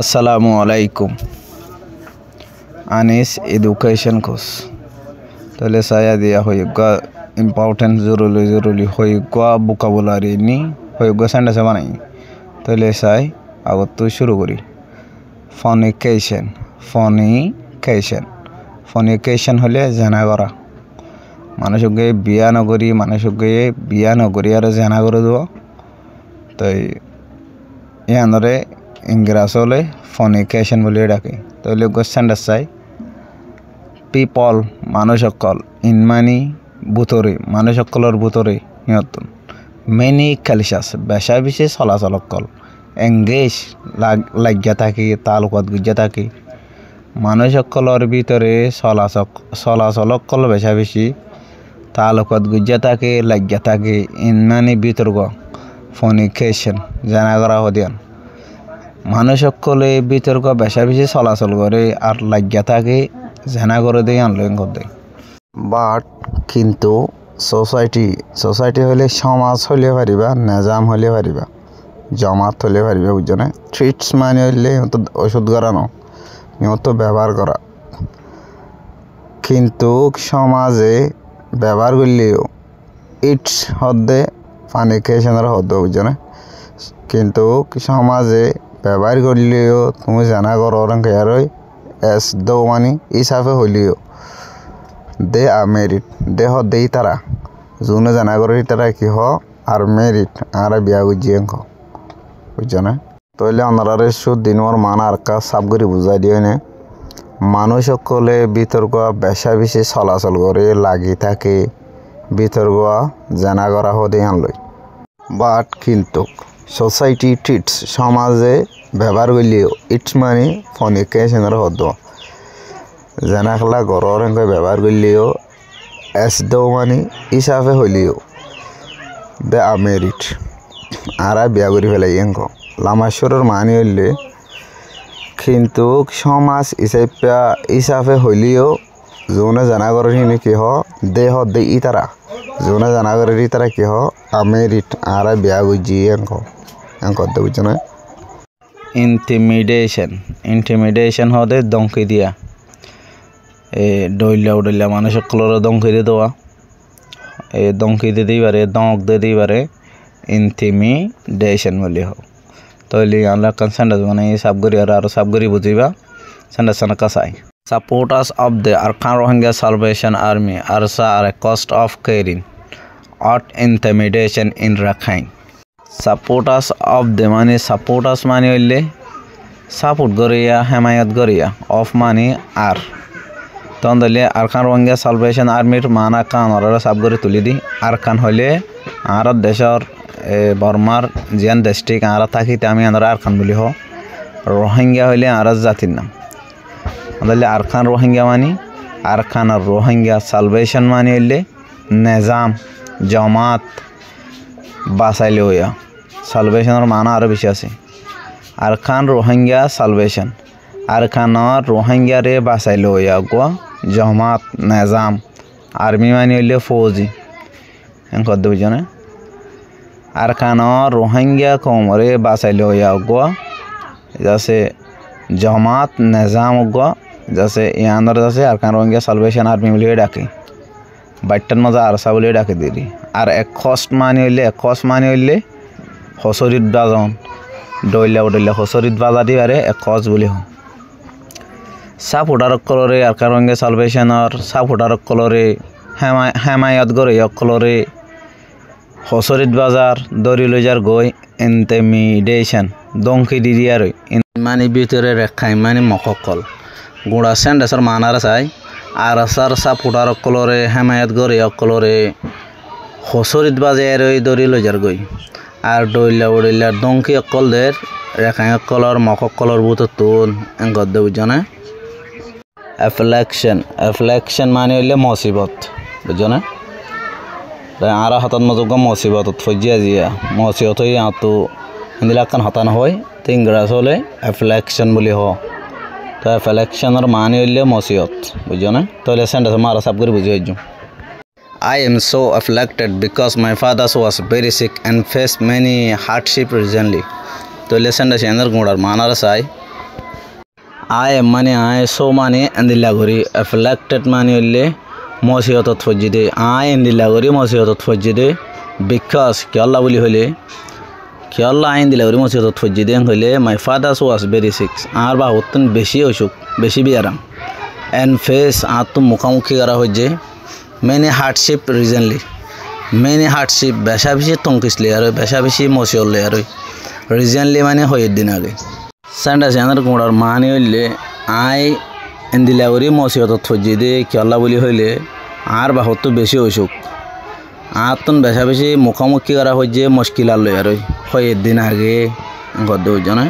আসসালামু আলাইকুম Anees education course তাহলে saya dia hoyga important জরুরি hoyga vocabulary ni hoyga sentence বানাই তাহলে saya আগত তো শুরু করি ফনিকেশন হলে জানা করা মানুষকে বিয়া নগরী আর জানা করে দেওয়া তাই ইয়ানরে ইংরেজি হলে ফনিকেশন বলে ডাকে তাহলে সেন্টেন্স চাই পিপল মানুষসকল ইন মানি বুতরে মানুষসকলের বুতরে সিহঁত মেনি কালচার্স বেশা বেশি চলাচলকল এংগেজ লাগিয়া থাকি তালুকত গুজিয়া থাকি মানুষসকলের ভিতরে চলাচলকল বেশা বেশি তালুকত গুজিয়া থাকে লাগিয়া থাকে ইন মানি বিতর্ক ফনিকেশন জানা করা হদিয়ান মানুষ সকলে বিতর্ক বেশা বেশি চলাচল করে আর লাগিয়া থাকে জানা করে দেয় আনলয়ন করে দেয় বাট কিন্তু সোসাইটি হলে সমাজ হলে পারিবা নিজাম হলে পারিবা জমাত হলে পারিবা বুঝছো না ট্রিটস মানে হইলে ওষুধ করানো নিয়ত ব্যবহার করা কিন্তু সমাজে ব্যবহার করলেও ইটস হদ্দে ফনিকেশনের হদ্দে বুঝছো না কিন্তু সমাজে ব্যবহার করলেও তুমি জানা করো রঙেরই এস দো মানে হিসাবে হইলেও দে আর মেরিট দেহ দেই তারা যোনে জানা করে তারা কি হ আর মেরিট আর বিয়া গুজিয়ে বুঝছো না তইলে অনারে সুদিনর মান আর কা সাব করে বুঝাই দিয়ে নে মানুষ সকলে বিতর্ক বেশা বেশি চলাচল করে লাগি থাকে বিতর্ক জানা করা হদে আনলই বাট কিন্তু সোসাইটি ট্রিটস সমাজে ব্যবহার করলেও ইটস মানে ফনিকেশনের হদ জানা খেলা ঘরের রঙে ব্যবহার করলেও এস দেও মানে হিসাবে হইলেও দে আর মেরিট আর বিয়া করে ফেলাই লামাশ্বরের মানে হইলে কিন্তু সমাজ হিসাবে হইলেও যোনে জানা করে কি হ দেহ দে ই তারা যোনে জানা করে তারা কি হ আমেরিট আর বিয়া গুজি করতে বুঝছো না ইন্টিমিডেশন হতে দমকি দিয়া ডইলা মানুষ সকলের দমকি দিয়ে দেওয়া দমকি দিয়ে দিই পারে দমক দিয়ে দিই পারে ইন্টিমিডেশন বলি হোক তাহলে আমরা সেন্টেন্স মানে সাবগরি আর সাবগরি বুঝিবা sentence কাছাই Supporters of the Arkhan Rohingya Salvation Army ARSA are a cost of carrying out intimidation in Rakhine. Supporters of the money supporters money হইলে সাপোর্ট করিয়া হেমায়ত করিয়া অফ মানি আর তখন দিলে আরকান রোহিঙ্গা সালভেশন আর্মির মানা কান ওরা সাব করে তুলি দি আরকান হইলে আর দেশের বর্মার জিয়ান ডিস্ট্রিক্ট আর থাকিতে আমি আমরা আরকান বলি হ রোহিঙ্গা হইলে আর জাতির নাম তাহলে আরকান রোহিঙ্গা মানি আরকান আর রোহিঙ্গা সালভেশন মানি হইলে নিজাম জমাত বাসাইলে হইয়া সালভেশনের মানা আরও বেশি আছে আরকান রোহিঙ্গা সালভেশন আরকানর রোহিঙ্গারে বাসাইলে হইয়া গো জমাত নিজাম আর্মি মানি হইলে ফৌজি এনকর বুঝছো না আরকানর রোহিঙ্গা কমরে বাসাইলে হইয়া গো যাচ্ছে জমাত নিজাম গো যাচ্ছে ইয়ানর যাচ্ছে আরকান রোহিঙ্গা সালভেশন আর্মি বলে ডাকে বাইটার মজা আরসা বলে ডাকে দিলি আর এক কষ্ট মানে হইলে হসরিত বাজন ডইলা হসরিত বাজা দি আরে এক কষ্ট বলি হ সাপোর্টার কলরে আরকান রোহিঙ্গা সালভেশনের সাপোর্টার কলরে হেমায়ত গরে কলরে হসরিত বাজার দরি লইজার গই ইন্টিমিডেশন দংকি দি আর মানে ভিতরে রেখাই মানে মককল গুড়া সেন্টেন্সের মানার চাই আর আসার সাপোর্টার কলরে হেমায়ত গরে কলরে হসরিত বাজার দরি লইজার গই আর ডইলা দংকি অকলদের রেখাই অকলর মককলর বুতো তুন এঙ্গদ বুঝছো না অ্যাফ্লেকশন মানে হইলে মুসিবত বুঝছো না আর হাতত মজুগ মুসিবত ফজিয়া জিয়া মুসিবত হই তো হিন্দিলাকান হতান হয় তো ইংরাজ হলে অ্যাফ্লেকশন বলি হ তো অ্যাফ্লেকশনের মানে হইলে মুসিবত বুঝছো না তাহলে সেন্টেন্স মারা সাব করে বুঝিয়ে যাও I am so afflicted because my father was very sick and faced many hardship recently. तो lesson the channel गुणर Manar Sai আয় মানে আয় সো মানে এন্দিল্লা করি এফ্লেক্টেড মানে হইলে মসিহতত ফজ্জিদে আয় এন্দিল্লা করি মসিহতত ফজ্জিদে বিকজ কিয়ল্লা বুলি হইলে কিয়ল্লা আইন দিলা করি মসিহতত ফজ্জিদে হইলে মাই ফাদার্স ওয়াজ ভেরি সিক আর বাহুতন বেশি অসুখ বেশি বিয়ারাম এন্ড ফেস আর তো মুখামুখি করা হচ্ছে মেনি হার্ডশিপ রিজেন্টলি মেনি হার্ডশিপ বেশা বেশি তংকিসলি আর বেশা বেশি মসিহলে আর রিজেন্টলি মানে হয়ে দিন আগে সেন্টাস এনার কোড়ার মানে হইলে আই এন্দিলা করি মসিহতত ফজ্জিদে কিয়ল্লা বুলি হইলে আর বাহুত বেশি অসুখ আর তো বেশা বেশি মুখামুখি করা হচ্ছে মুশকিল আর লই আর হয়ে দিন আগে গদ্য হইজ না